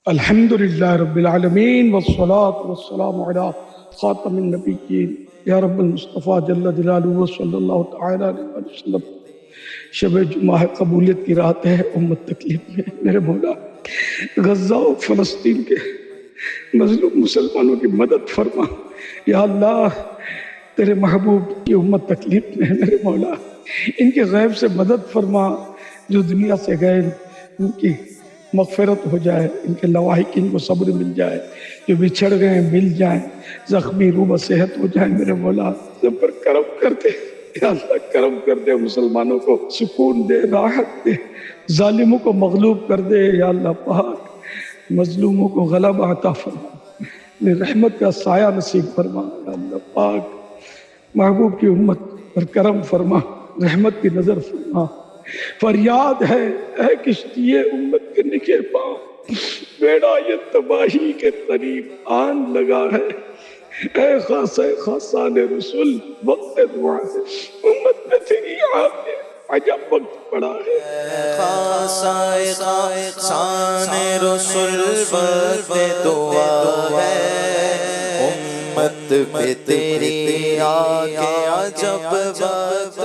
الحمدللہ رب العالمین والصلاة والسلام علی خاتم النبیین یا رب المصطفیٰ جل جلالہ صلی اللہ تعالیٰ علیہ وسلم۔ شب جمعہ قبولیت کی رات ہے، امت تکلیف میں میرے مولا غزہ و فلسطین کے مظلوم مسلمانوں کی مدد فرما یا اللہ۔ تیرے محبوب کی امت تکلیف میں ہے میرے مولا، ان کے غیب سے مدد فرما۔ جو دنیا سے گئے ان کی مغفرت ہو جائے، ان کے لواحق ان کو صبر مل جائے، جو بچھڑ گئے مل جائیں، زخمی روح صحت ہو جائے میرے مولا۔ سب پر کرم کر دے یا اللہ، کرم کر دے، مسلمانوں کو سکون دے، راحت دے، ظالموں کو مغلوب کر دے یا اللہ پاک، مظلوموں کو غلبہ عطا فرما، اپنی رحمت کا سایہ نصیب فرما یا اللہ پاک۔ محبوب کی امت پر کرم فرما، رحمت کی نظر فرما۔ فریاد ہے اے کشتی امت کے نکے پاؤں، بیڑا یہ تباہی کے قریب آن لگا ہے۔ اے خاصان رسول، وقت دعا ہے، امت میں تیری آنے عجب وقت پڑا ہے۔ خاصان رسول، وقت دعا ہے، امت پہ تیری آگے عجب وقت